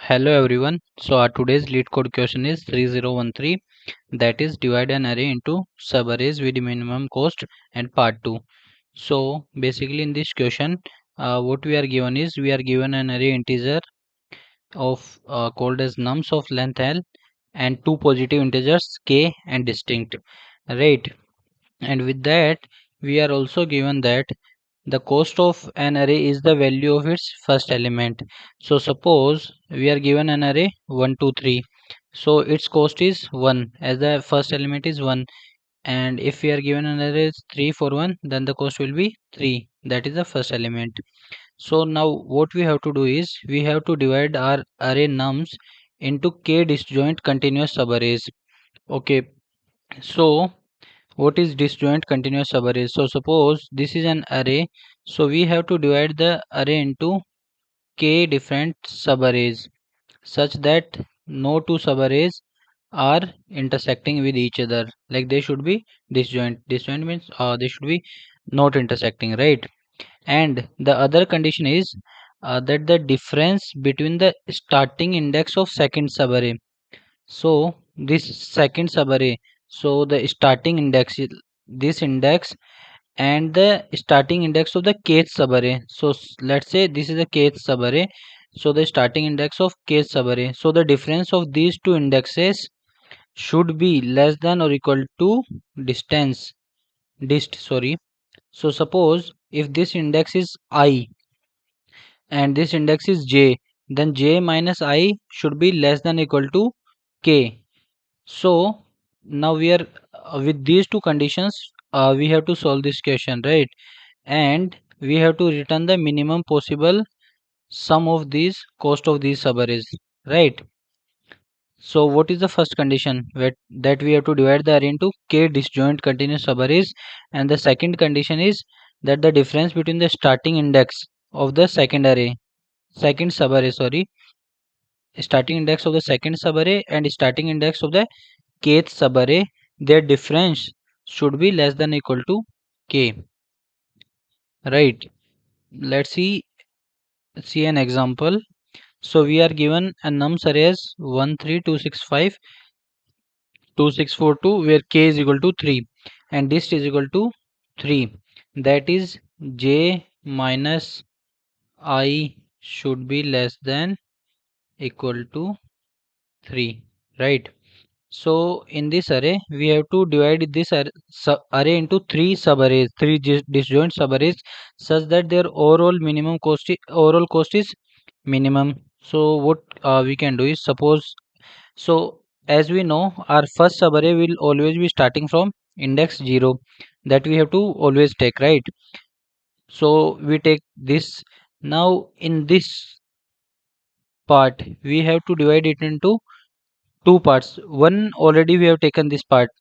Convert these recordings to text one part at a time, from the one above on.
Hello everyone. So our today's lead code question is 3013, that is divide an array into subarrays with minimum cost and part 2. So basically in this question what we are given is we are given an array integer of called as nums of length L and two positive integers k and distinct, right? And with that we are also given that the cost of an array is the value of its first element. So suppose we are given an array 1 2 3, so its cost is 1 as the first element is 1. And if we are given an array 3 4 1, then the cost will be 3, that is the first element. So now what we have to do is we have to divide our array nums into k disjoint continuous subarrays. Okay, so what is disjoint continuous subarray? So suppose this is an array, so we have to divide the array into k different subarrays such that no two subarrays are intersecting with each other, like they should be disjoint. Disjoint means they should be not intersecting, right? And the other condition is that the difference between the starting index of second subarray, so this second subarray, so the starting index this index and the starting index of the kth subarray. So let's say this is the kth subarray, so the starting index of kth subarray, so the difference of these two indexes should be less than or equal to distance dist sorry. So suppose if this index is I and this index is j, then j minus I should be less than or equal to k. So now we are with these two conditions, we have to solve this question, right? And we have to return the minimum possible sum of these cost of these subarrays, right? So what is the first condition? That we have to divide the array into k disjoint continuous subarrays, and the second condition is that the difference between the starting index of the second subarray, starting index of the second subarray and starting index of the kth subarray, their difference should be less than or equal to k, right? Let's see an example. So we are given a nums array as 1 3 2 6 5 2 6 4 2, where k is equal to 3 and dist is equal to 3, that is j minus I should be less than equal to 3, right? So in this array, we have to divide this array into three subarrays, three disjoint subarrays, such that their overall cost is minimum. So what we can do is, suppose, so as we know, our first subarray will always be starting from index 0, that we have to always take, right? So we take this. Now in this part, we have to divide it into two parts. One already we have taken this part.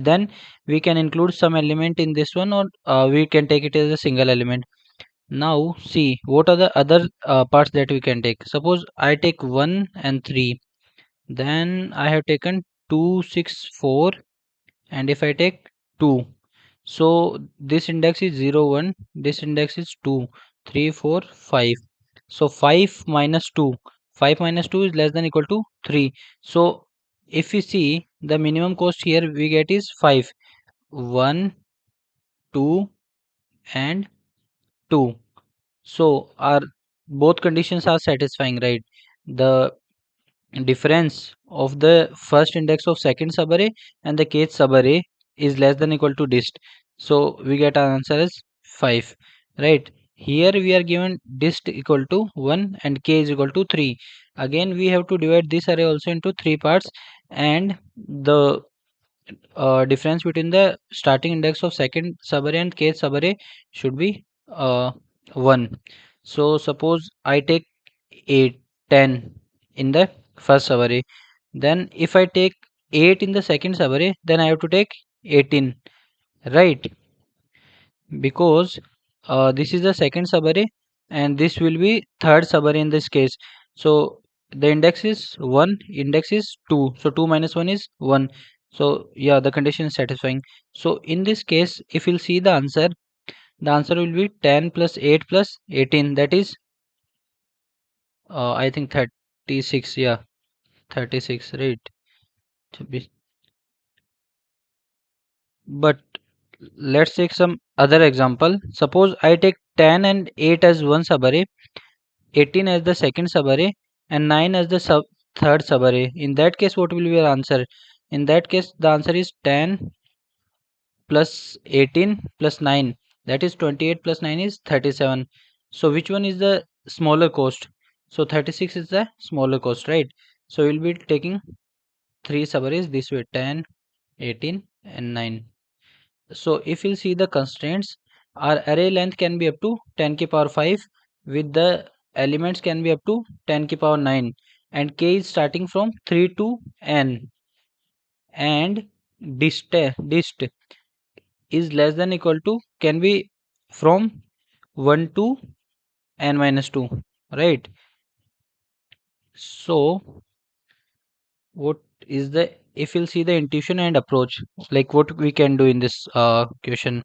Then we can include some element in this one, or we can take it as a single element. Now see what are the other parts that we can take. Suppose I take 1 and 3, then I have taken 2 6 4, and if I take 2, so this index is 0 1, this index is 2 3 4 5. So 5 minus 2, 5 minus 2 is less than equal to 3. So if we see the minimum cost here, we get is 5, 1 2 and 2. So our both conditions are satisfying, right? The difference of the first index of second subarray and the kth subarray is less than equal to dist, so we get our answer as 5, right? Here we are given dist equal to 1 and k is equal to 3. Again we have to divide this array also into three parts, and the difference between the starting index of second subarray and kth subarray should be 1. So suppose I take 8 10 in the first subarray, then if I take 8 in the second subarray, then I have to take 18, right? Because this is the second subarray and this will be third subarray in this case. So the index is 1, index is 2, so 2 minus 1 is 1. So yeah, the condition is satisfying. So in this case, if you'll see the answer will be 10 plus 8 plus 18, that is I think 30. 36, yeah, 36, right? 26. But let's take some other example. Suppose I take 10 and 8 as one subarray, 18 as the second subarray, and 9 as the third subarray. In that case, what will be your answer? In that case, the answer is 10 plus 18 plus 9, that is 28 plus 9 is 37. So which one is the smaller cost? So 36 is the smaller cost, right? So we'll be taking three subarrays this way: 10, 18 and 9. So if you see the constraints, our array length can be up to 10 ki power 5 with the elements can be up to 10 ki power 9, and k is starting from 3 to n, and dist is less than equal to can be from 1 to n minus 2, right? So what is the, if you'll see the intuition and approach, like what we can do in this question.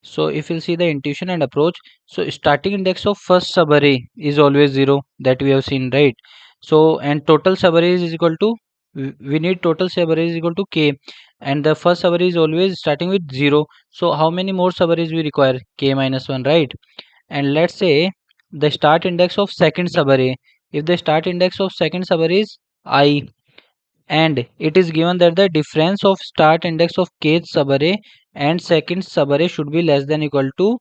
So if you'll see the intuition and approach, so starting index of first subarray is always 0, that we have seen, right? So and total subarrays is equal to, we need total subarrays is equal to k, and the first subarray is always starting with 0. So how many more subarrays we require? K minus 1, right? And let's say the start index of second subarray, if the start index of second subarray is I, and it is given that the difference of start index of kth subarray and second subarray should be less than equal to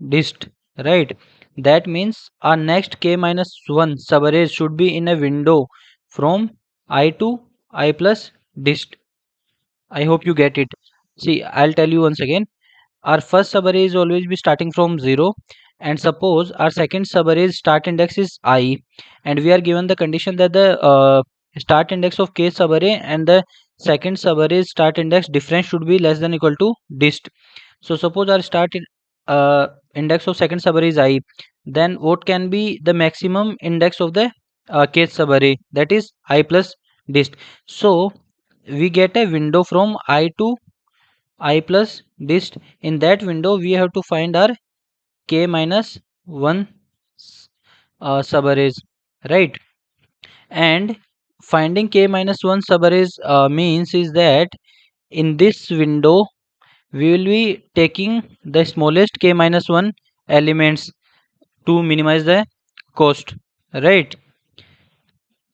dist, right? That means our next k minus 1 subarray should be in a window from I to I plus dist. I hope you get it. See, I'll tell you once again. Our first subarray is always be starting from 0, and suppose our second subarray start index is I, and we are given the condition that the start index of k subarray and the second subarray start index difference should be less than equal to dist. So suppose our index of second subarray is I, then what can be the maximum index of the kth subarray, that is I plus dist. So we get a window from I to I plus dist. In that window we have to find our k minus 1 subarrays, right? And finding k minus 1 subarrays means is that in this window we will be taking the smallest k minus 1 elements to minimize the cost, right?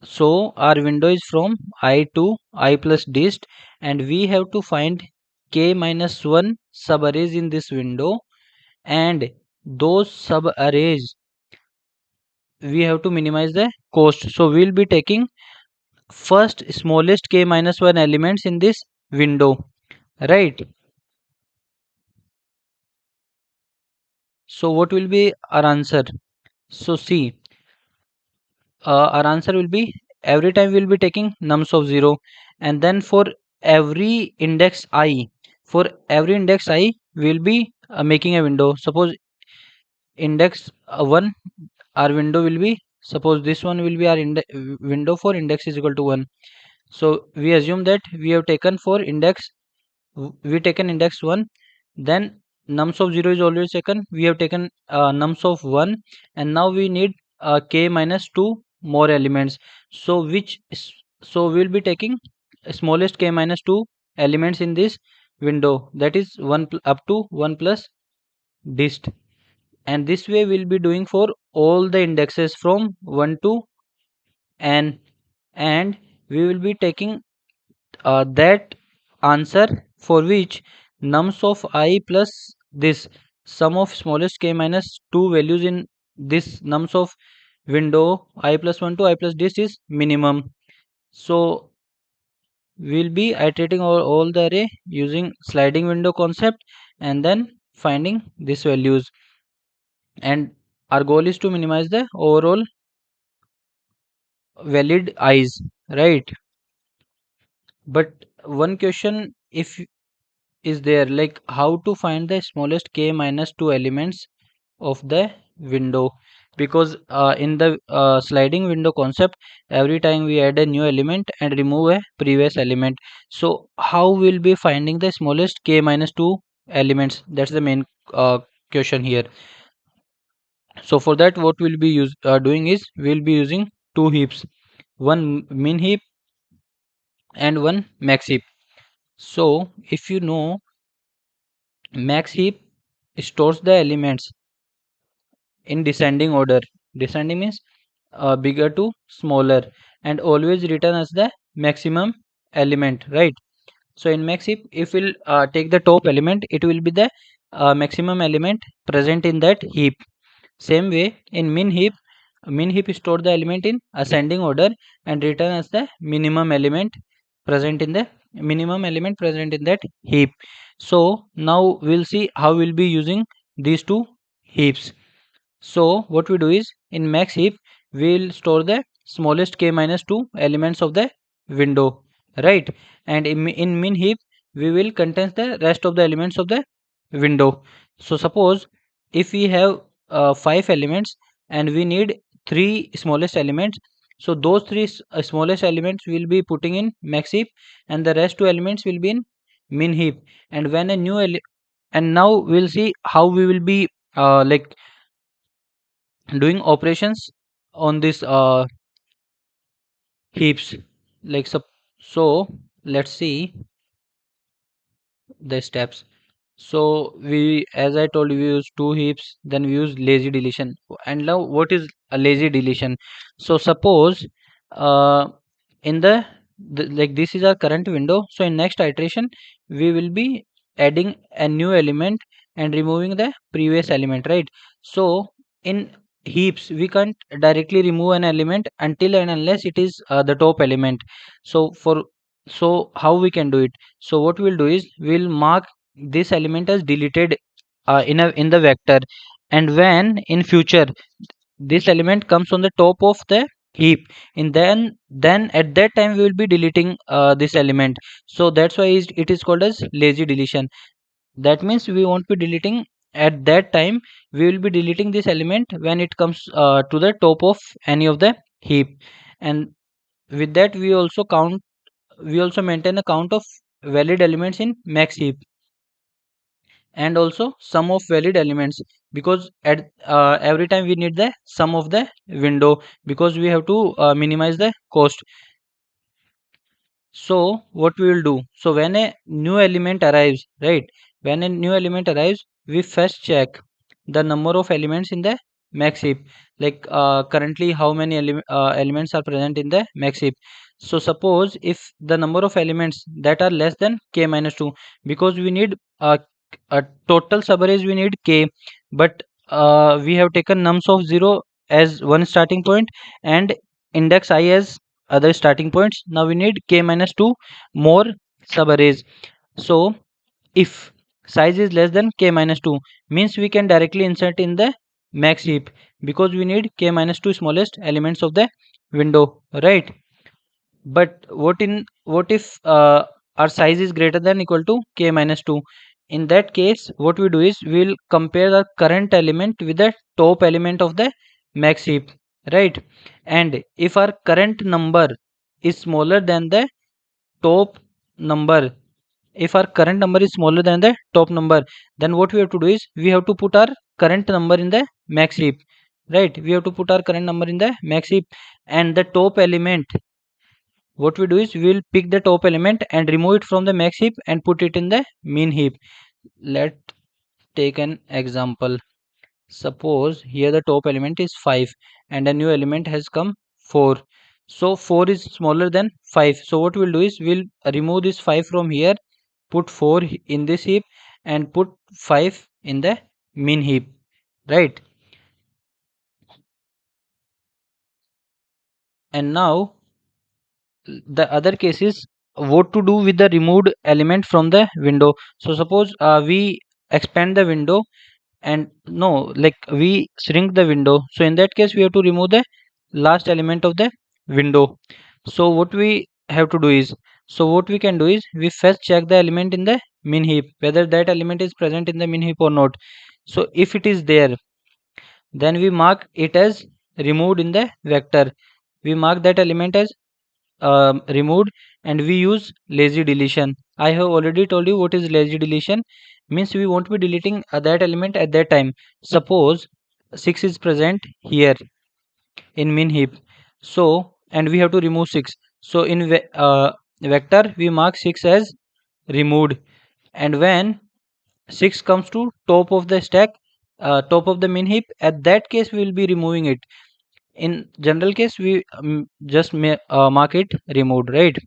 So our window is from I to I plus dist, and we have to find k minus 1 subarrays in this window, and those subarrays we have to minimize the cost. So we'll be taking first smallest k minus 1 elements in this window, right? So what will be our answer? So see, our answer will be, every time we'll be taking nums of 0, and then for every index I, for every index I will be making a window. Suppose index 1, our window will be, suppose this one will be our window for index is equal to 1. So we assume that we have taken for index, we taken index 1, then nums of 0 is always taken, we have taken nums of 1, and now we need k minus 2 more elements. So so we'll be taking smallest k minus 2 elements in this window, that is 1 up to 1 plus dist. And this way we'll be doing for all the indexes from 1 to n, and we will be taking that answer for which nums of I plus this sum of smallest k minus 2 values in this nums of window I plus 1 to I plus this is minimum. So we'll be iterating all the array using sliding window concept, and then finding these values, and our goal is to minimize the overall valid eyes, right? But one question if is there, like how to find the smallest k minus 2 elements of the window, because in the sliding window concept every time we add a new element and remove a previous element. So how we'll be finding the smallest k minus 2 elements? That's the main question here. So for that what we'll be doing is we'll be using two heaps. one min heap and one max heap. So if you know, max heap stores the elements in descending order. Descending means bigger to smaller, and always return as the maximum element, right? So in max heap, if we'll take the top element, it will be the maximum element present in that heap. Same way in min heap store the element in ascending order and return as the present in the minimum element present in that heap. So now we'll see how we'll be using these two heaps. So what we do is, in max heap we'll store the smallest k minus 2 elements of the window, right? And in min heap we will contain the rest of the elements of the window. So suppose if we have 5 elements and we need 3 smallest elements, so those 3 smallest elements will be putting in max heap and the rest 2 elements will be in min heap. And when a and now we'll see how we will be like doing operations on this heaps, like so let's see the steps. So we, as I told you, we use two heaps, then we use lazy deletion. And now what is a lazy deletion? So suppose uh, in like this is our current window, so in next iteration we will be adding a new element and removing the previous element, right? So in heaps we can't directly remove an element until and unless it is the top element. So how we can do it? So what we'll do is, we'll mark this element as deleted in the vector, and when in future this element comes on the top of the heap, and then at that time we will be deleting this element. So that's why it is called as lazy deletion. That means we won't be deleting at that time, we will be deleting this element when it comes to the top of any of the heap. And with that we also maintain a count of valid elements in max heap, and also sum of valid elements, because at every time we need the sum of the window, because we have to minimize the cost. So what we will do, so when a new element arrives, right, when a new element arrives, we first check the number of elements in the max heap, like currently how many elements are present in the max heap. So suppose if the number of elements that are less than k minus 2, because we need a total subarrays we need k, but we have taken nums of 0 as one starting point and index I as other starting points. Now we need k minus 2 more subarrays. So if size is less than k minus 2, means we can directly insert in the max heap, because we need k minus 2 smallest elements of the window, right? But what if our size is greater than equal to k minus 2? In that case what we do is, we'll compare the current element with the top element of the max heap, right? And if our current number is smaller than the top number, if our current number is smaller than the top number, then what we have to do is, we have to put our current number in the max heap, right? We have to put our current number in the max heap, and the top element, what we do is, we will pick the top element and remove it from the max heap and put it in the min heap. Let's take an example. Suppose here the top element is 5 and a new element has come 4. So 4 is smaller than 5. So what we'll do is, we'll remove this 5 from here, put 4 in this heap and put 5 in the min heap, right? And now the other case is, what to do with the removed element from the window. So suppose we expand the window, and no, like we shrink the window, so in that case we have to remove the last element of the window. So what we have to do is, so what we can do is, we first check the element in the min heap, whether that element is present in the min heap or not. So if it is there, then we mark it as removed in the vector. We mark that element as removed, and we use lazy deletion. I have already told you what is lazy deletion. Means we won't be deleting that element at that time. Suppose 6 is present here in min heap, so and we have to remove 6. So in vector we mark 6 as removed, and when 6 comes to top of the stack, top of the min heap, at that case we will be removing it. In general case we just mark it removed, right?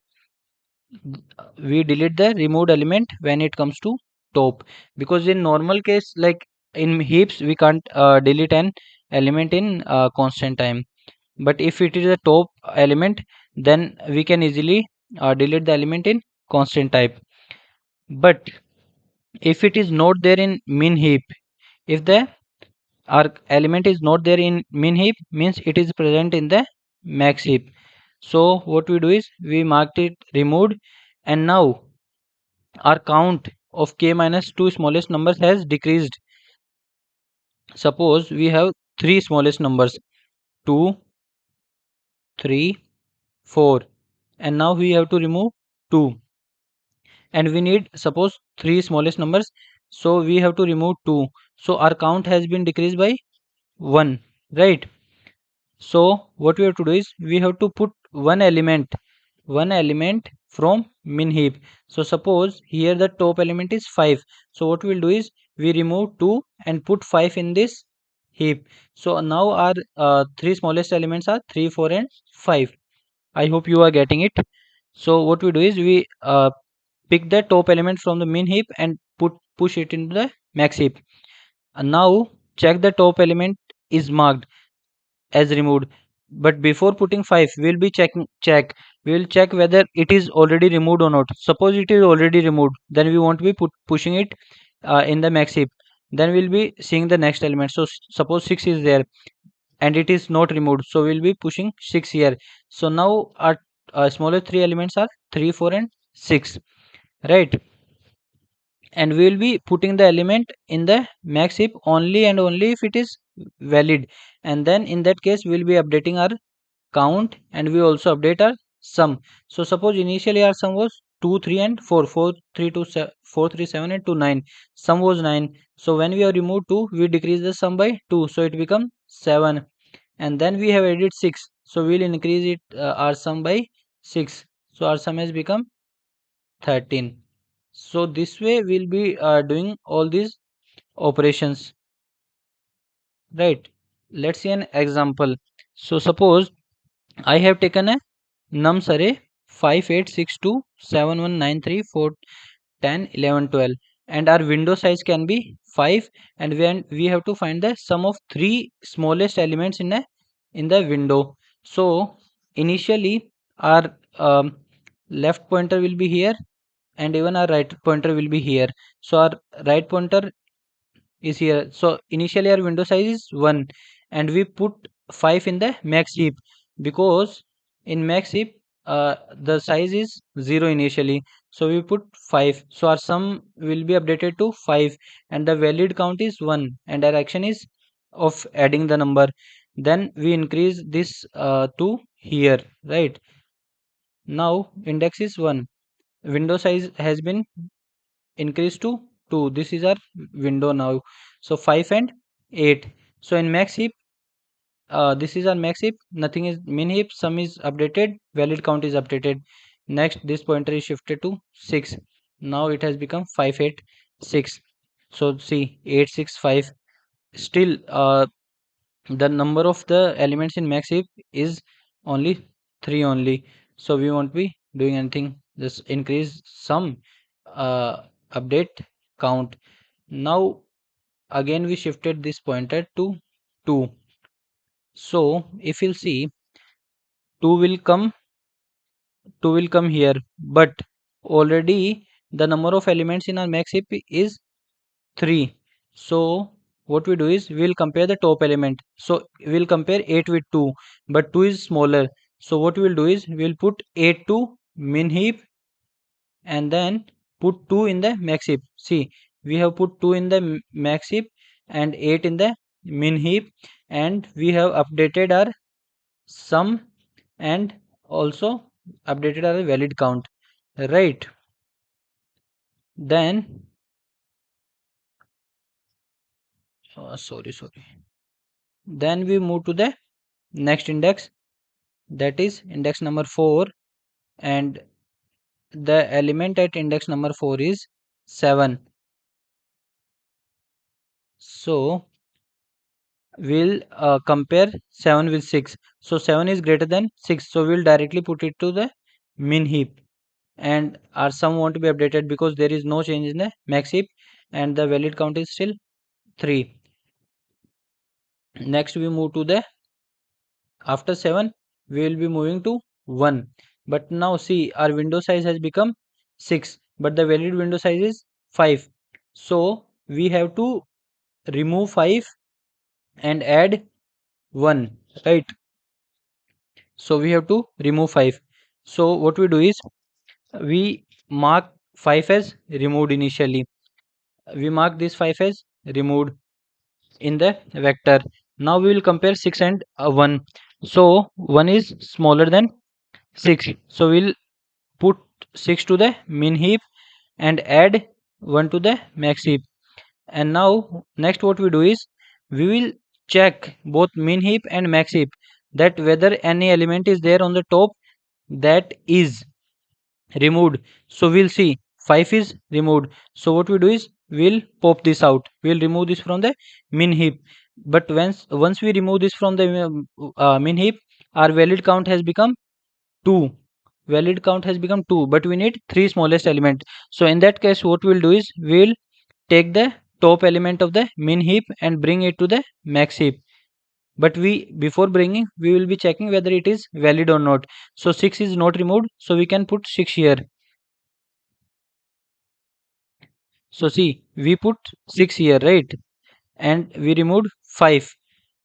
We delete the removed element when it comes to top, because in normal case, like in heaps, we can't delete an element in constant time. But if it is a top element, then we can easily delete the element in constant type. But if it is not there in min heap, if the our element is not there in min heap, means it is present in the max heap. So what we do is we marked it removed, and now our count of k minus 2 smallest numbers has decreased. Suppose we have three smallest numbers, 2, 3, 4, and now we have to remove 2, and we need suppose three smallest numbers, so we have to remove 2. So our count has been decreased by 1, right? So what we have to do is we have to put one element from min heap. So suppose here the top element is 5. So what we'll do is we remove 2 and put 5 in this heap. So now our three smallest elements are 3, 4 and 5. I hope you are getting it. So what we do is we pick the top element from the min heap and push it into the max heap. And now check the top element is marked as removed, but before putting 5 we'll be we will check whether it is already removed or not. Suppose it is already removed, then we won't be pushing it in the max heap. Then we'll be seeing the next element. So suppose 6 is there and it is not removed, so we'll be pushing 6 here. So now our smaller three elements are 3, 4 and 6, right? And we will be putting the element in the max heap only and only if it is valid, and then in that case we will be updating our count, and we also update our sum. So suppose initially our sum was 2, 3 and 4, 4, 3, 2, 4, 3, 7 and 2, 9. Sum was 9. So when we have removed 2, we decrease the sum by 2, so it become 7. And then we have added 6, so we'll increase it our sum by 6, so our sum has become 13. So this way we'll be doing all these operations, right? Let's see an example. So suppose I have taken a nums array 5, 8, 6, 2, 7, 1, 9, 3, 4, 10, 11, 12, and our window size can be 5, and when we have to find the sum of three smallest elements in the window. So initially our left pointer will be here, and even our right pointer will be here. So our right pointer is here. So initially our window size is 1, and we put 5 in the max heap, because in max heap the size is 0 initially. So we put 5, so our sum will be updated to 5, and the valid count is 1, and our action is of adding the number. Then we increase this to here, right? Now index is 1, window size has been increase to 2. This is our window now. So 5 and 8. So in max heap, this is our max heap, nothing is min heap, sum is updated, valid count is updated. Next this pointer is shifted to 6. Now it has become 5, 8, 6. So see 8, 6, 5. Still the number of the elements in max heap is only 3 only. So we won't be doing anything, just increase sum, update count. Now again we shifted this pointer to 2. So if you'll see, 2 will come 2 will come here, but already the number of elements in our max heap is 3. So what we do is we'll compare the top element. So we'll compare 8 with 2, but 2 is smaller. So what we'll do is we'll put 8 to min heap, and then put 2 in the max heap. See, we have put 2 in the max heap and 8 in the min heap, and we have updated our sum and also updated our valid count, right? Then sorry, then we move to the next index, that is index number 4, and the element at index number 4 is 7. So we'll compare 7 with 6. So 7 is greater than 6, so we'll directly put it to the min heap, and our sum won't be updated because there is no change in the max heap and the valid count is still 3. Next we move to the, after 7 we will be moving to 1, but now see our window size has become 6 but the valid window size is 5. So we have to remove 5 and add 1, right? So we have to remove 5. So what we do is we mark 5 as removed initially. We mark this 5 as removed in the vector. Now we will compare 6 and 1. So 1 is smaller than 6. So we'll put 6 to the min heap and add 1 to the max heap. And now next what we do is we will check both min heap and max heap, that whether any element is there on the top that is removed. So we'll see 5 is removed. So what we do is we'll pop this out. We'll remove this from the min heap. But once we remove this from the min heap, our valid count has become 2. Valid count has become 2, but we need 3 smallest element. So in that case what we'll do is we'll take the top element of the min heap and bring it to the max heap. But we, before bringing, we will be checking whether it is valid or not. So 6 is not removed, so we can put 6 here. So see, we put 6 here, right? And we removed 5.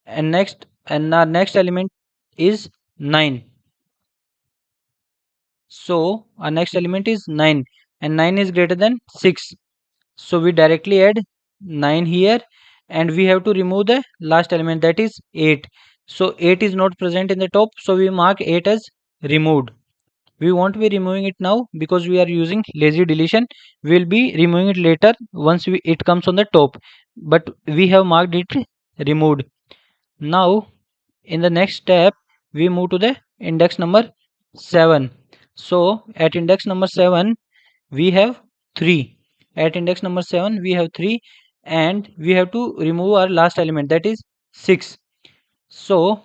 And our next element is 9. So our next element is 9, and 9 is greater than 6. So we directly add 9 here, and we have to remove the last element, that is 8. So 8 is not present in the top, so we mark 8 as removed. We won't be removing it now because we are using lazy deletion. We will be removing it later once it comes on the top, but we have marked it removed. Now in the next step we move to the index number 7. So at index number 7 we have 3. At index number 7 we have 3, and we have to remove our last element, that is 6. So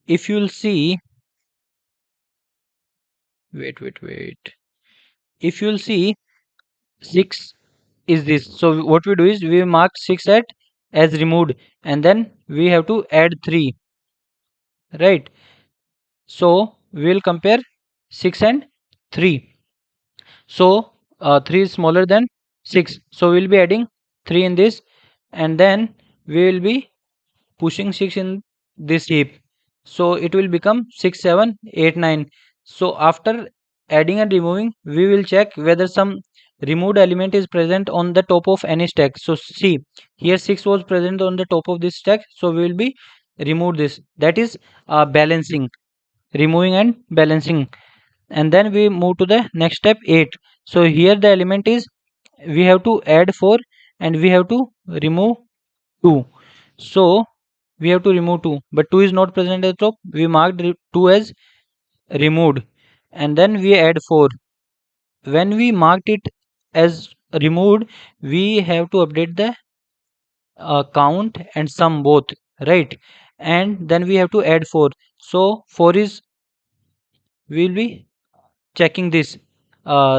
if you will see, wait, if you will see, 6 is this. So what we do is we mark 6 at as removed, and then we have to add 3, right? So we will compare 6 and 3. So 3 is smaller than 6, so we will be adding 3 in this, and then we will be pushing 6 in this heap. So it will become 6, 7, 8, 9. So after adding and removing, we will check whether some removed element is present on the top of any stack. So see, here 6 was present on the top of this stack, so we will be remove this. That is balancing, removing and balancing. And then we move to the next step, 8. So here the element is, we have to add 4 and we have to remove 2. So we have to remove 2, but 2 is not present at the top. We marked 2 as removed, and then we add 4. When we marked it as removed, we have to update the count and sum both, right? And then we have to add 4. So 4 is, we will be checking this,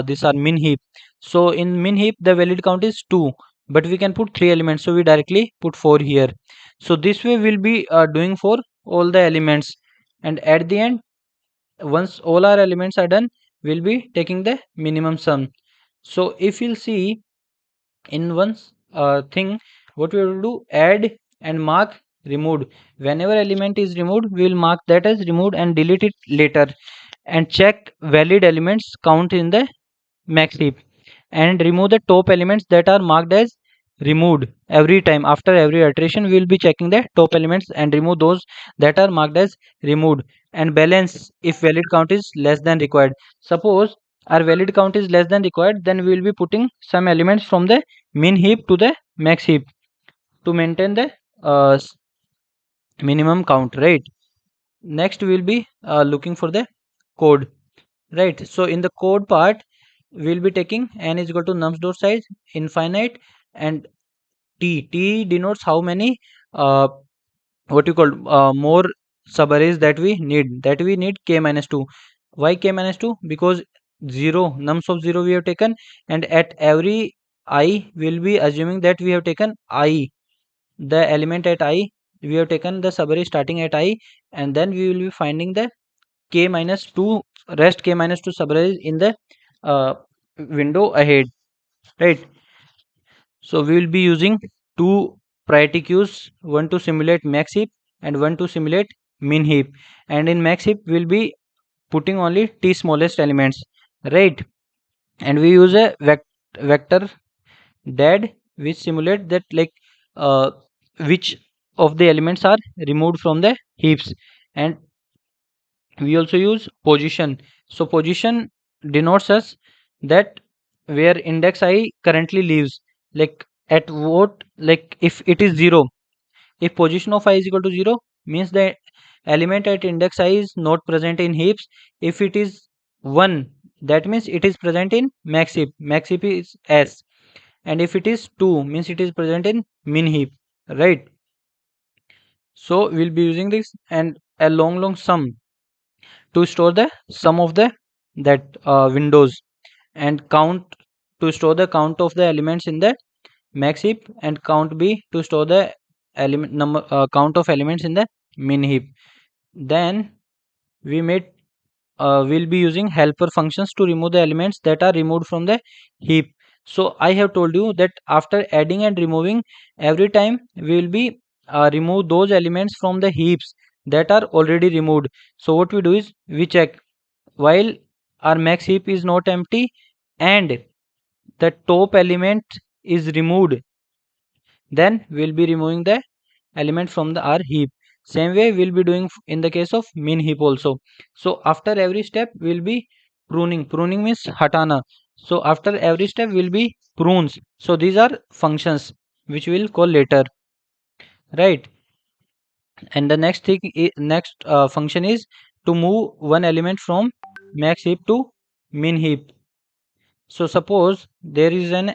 this are min heap. So in min heap the valid count is 2, but we can put 3 elements, so we directly put 4 here. So this way we'll be doing for all the elements, and at the end, once all our elements are done, we'll be taking the minimum sum. So if you'll see in one thing, what we will do, add and mark removed. Whenever element is removed, we will mark that as removed and delete it later, and check valid elements count in the max heap, and remove the top elements that are marked as removed. Every time after every iteration we will be checking the top elements and remove those that are marked as removed, and balance if valid count is less than required. Suppose our valid count is less than required, then we will be putting some elements from the min heap to the max heap to maintain the minimum count, right? next we will be looking for the code, right? So in the code part we'll be taking n is equal to nums dot size infinite, and t denotes how many uh, what you call more subarrays that we need k minus 2. Why k minus 2? Because 0 nums of 0 we have taken, and at every I will be assuming that we have taken I, the element at I, we have taken the subarray starting at I, and then we will be finding the k minus 2 rest k minus 2 subarrays in the uh, window ahead, right? So we will be using two priority queues, one to simulate max heap and one to simulate min heap. And in max heap, we'll be putting only t smallest elements, right? And we use a vector dad which simulate that like uh, which of the elements are removed from the heaps. And we also use position. So position denotes us that where index I currently lives, like at what, like if it is 0, if position of I is equal to 0 means the element at index I is not present in heaps. If it is 1, that means it is present in max heap is S, and if it is 2 means it is present in min heap, right? So we'll be using this and a long sum to store the sum of the that windows, and count to store the count of the elements in the max heap, and count b to store the element number count of elements in the min heap. Then we made we'll be using helper functions to remove the elements that are removed from the heap. So I have told you that after adding and removing, every time we will be remove those elements from the heaps that are already removed. So what we do is we check while our max heap is not empty and the top element is removed, then we'll be removing the element from the our heap. Same way we'll be doing in the case of min heap also. So after every step we'll be pruning means hatana. So after every step will be prunes. So these are functions which we'll call later, right? And the next thing next function is to move one element from max heap to min heap. So suppose there is an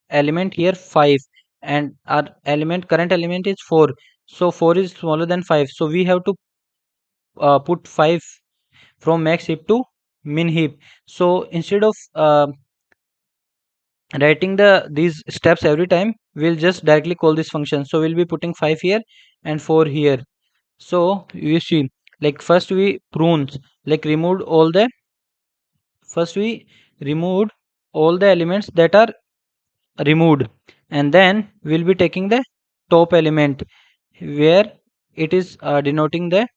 element here 5, and our element current element is 4. So 4 is smaller than 5, so we have to put 5 from max heap to min heap. So instead of writing these steps every time, we'll just directly call this function. So we'll be putting 5 here and 4 here. So you see, like first we prunes, like removed all the first we removed all the elements that are removed, and then we'll be taking the top element where it is denoting the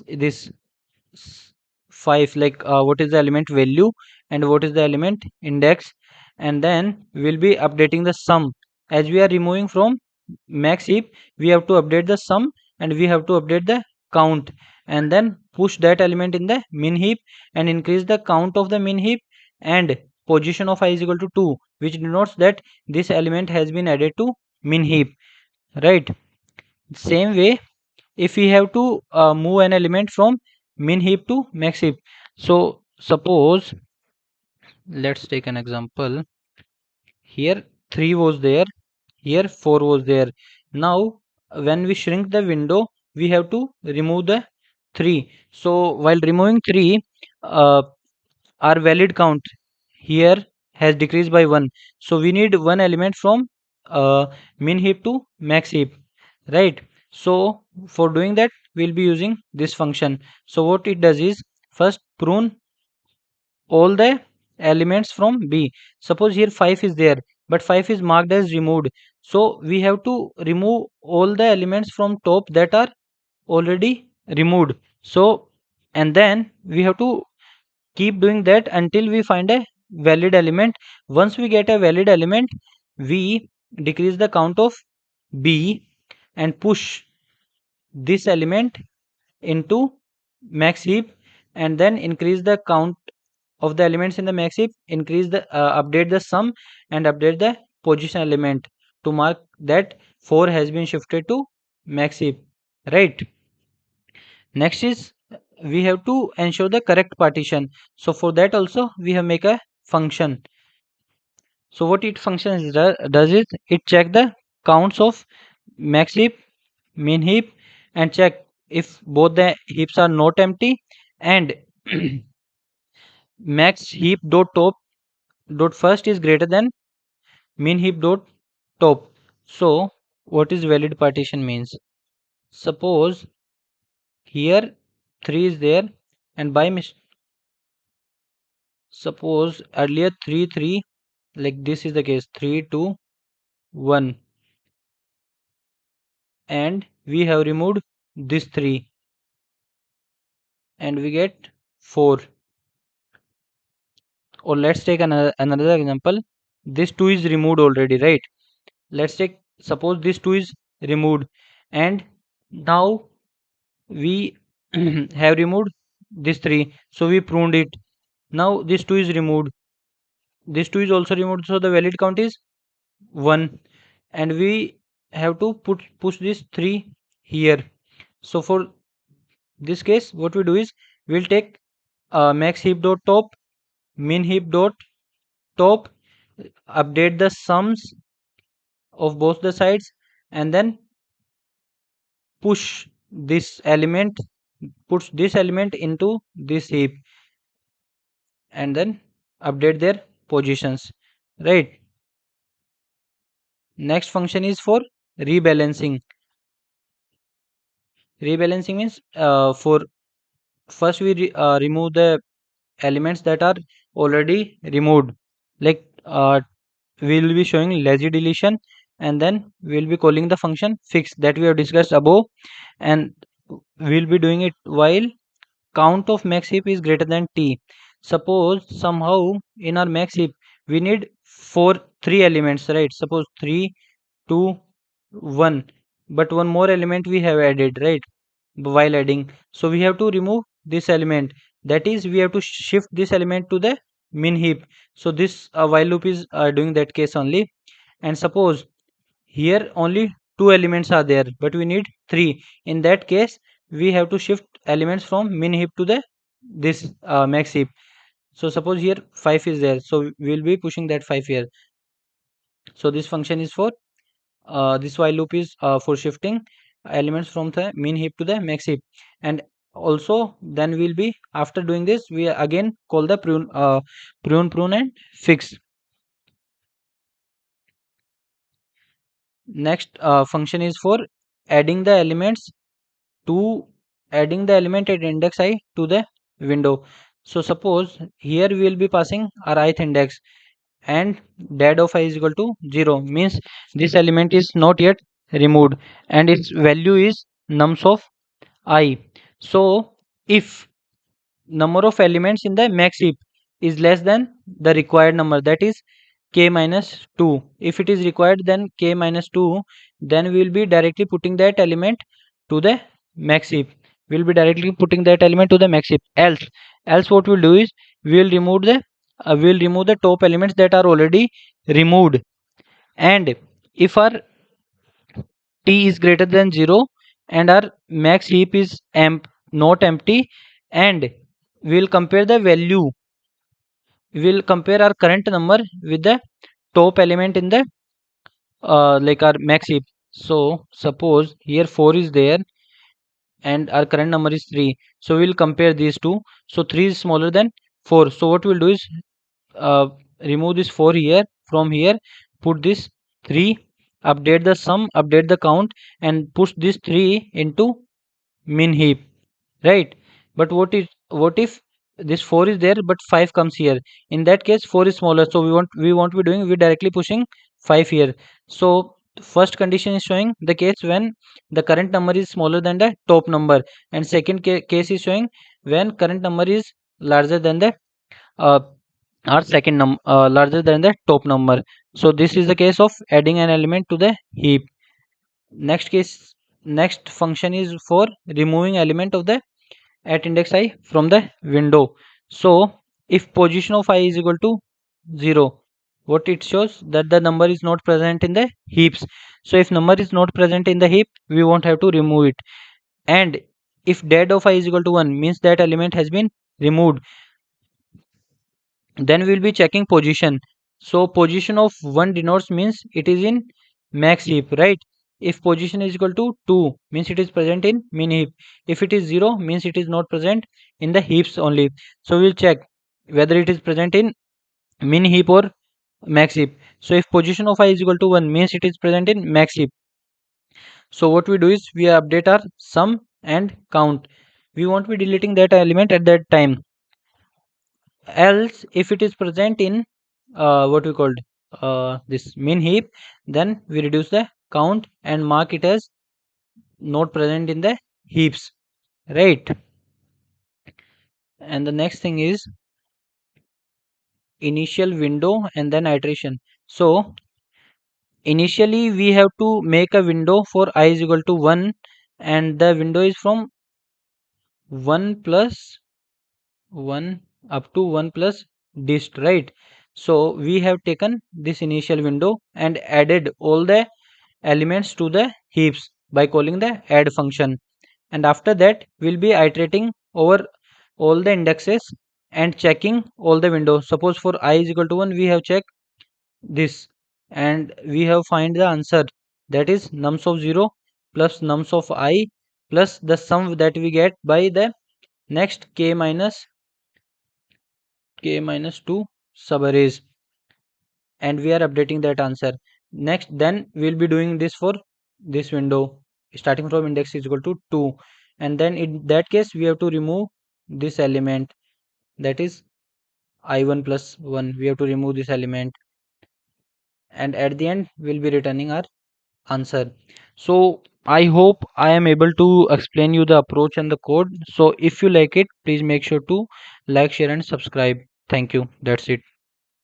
this 5, like what is the element value and what is the element index, and then we'll be updating the sum. As we are removing from max heap, we have to update the sum and we have to update the count, and then push that element in the min heap and increase the count of the min heap, and position of I is equal to 2, which denotes that this element has been added to min heap, right? Same way if we have to move an element from min heap to max heap. So suppose let's take an example. Here 3 was there, here 4 was there. Now when we shrink the window, we have to remove the 3. So while removing 3, uh, our valid count here has decreased by 1. So we need one element from uh, min heap to max heap, right? So for doing that we'll be using this function. So what it does is first prune all the elements from B. Suppose here 5 is there, but 5 is marked as removed. So we have to remove all the elements from top that are already removed. So and then we have to keep doing that until we find a valid element. Once we get a valid element, we decrease the count of B and push this element into max heap, and then increase the count of the elements in the max heap, increase the update the sum and update the position element to mark that 4 has been shifted to max heap, right? Next is we have to ensure the correct partition. So for that also we have make a function. So what it function does is it check the counts of max heap, min heap, and check if both the heaps are not empty, and max heap dot top dot first is greater than min heap dot top. So what is valid partition means? Suppose here 3 is there, and by suppose earlier 3 3, like this is the case, 3 2 1, and we have removed this 3 and we get 4. Or let's take another example. This 2 is removed already, right? Let's take, suppose this 2 is removed, and now we have removed this 3, so we pruned it. Now this 2 is removed, this 2 is also removed, so the valid count is 1, and we have to push this 3 here. So for this case what we do is we'll take max heap dot top, min heap dot top, update the sums of both the sides, and then push this element puts this element into this heap, and then update their positions, right? Next function is for rebalancing. Rebalancing means for first we remove the elements that are already removed, like we will be showing lazy deletion, and then we will be calling the function fix that we have discussed above, and we will be doing it while count of max heap is greater than t. Suppose somehow in our max heap we need 3 elements, right? Suppose 3 2 1, but one more element we have added, right? While adding, so we have to remove this element, that is we have to shift this element to the min heap. So this while loop is doing that case only. And suppose here only 2 elements are there, but we need 3. In that case we have to shift elements from min heap to the this max heap. So suppose here 5 is there, so we will be pushing that 5 here. So this function is for this while loop is for shifting elements from the min heap to the max heap. And also then we'll be, after doing this, we again call the prune and fix. Next function is for adding the elements to adding the element at index I to the window. So suppose here we will be passing our ith index, and dad of I is equal to 0, means this element is not yet removed and its value is nums of I. So if number of elements in the max heap is less than the required number, that is k minus 2, if it is required then k minus 2, then we will be directly putting that element to the max heap. We will be directly putting that element to the max heap. Else what we'll do is we'll remove the top elements that are already removed. And if our t is greater than 0 and our max heap is not empty, and we'll compare the value, we'll compare our current number with the top element in the like our max heap. So suppose here 4 is there and our current number is 3, so we'll compare these two. So 3 is smaller than 4, so what we'll do is uh, remove this 4 here from here, put this 3, update the sum, update the count, and push this 3 into min heap, right? But what if this 4 is there but 5 comes here? In that case 4 is smaller, so we won't be doing, we directly pushing 5 here. So first condition is showing the case when the current number is smaller than the top number, and second case is showing when current number is larger than the uh, or second larger than the top number. So this is the case of adding an element to the heap. Next function is for removing element of the at index I from the window. So if position of I is equal to 0, what it shows that the number is not present in the heaps. So if number is not present in the heap, we won't have to remove it. And if dead of I is equal to 1 means that element has been removed. Then we will be checking position. So position of 1 denotes means it is in max heap, right? If position is equal to 2 means it is present in min heap. If it is 0 means it is not present in the heaps only. So we will check whether it is present in min heap or max heap. So if position of I is equal to 1 means it is present in max heap. So what we do is we update our sum and count. We won't be deleting that element at that time. Else if it is present in what we called this min heap, then we reduce the count and mark it as not present in the heaps, right? And the next thing is initial window and then iteration. So initially we have to make a window for I is equal to 1, and the window is from 1 plus 1 up to 1 plus dist, right? So we have taken this initial window and added all the elements to the heaps by calling the add function, and after that we'll be iterating over all the indexes and checking all the windows. Suppose for I is equal to 1 we have checked this and we have find the answer, that is nums of 0 plus nums of I plus the sum that we get by the next k minus 2 subarrays, and we are updating that answer. Next then we'll be doing this for this window starting from index is equal to 2, and then in that case we have to remove this element, that is I1 plus 1. We have to remove this element, and at the end we'll be returning our answer. So I hope I am able to explain you the approach and the code. So if you like it, please make sure to like, share and subscribe. Thank you. That's it.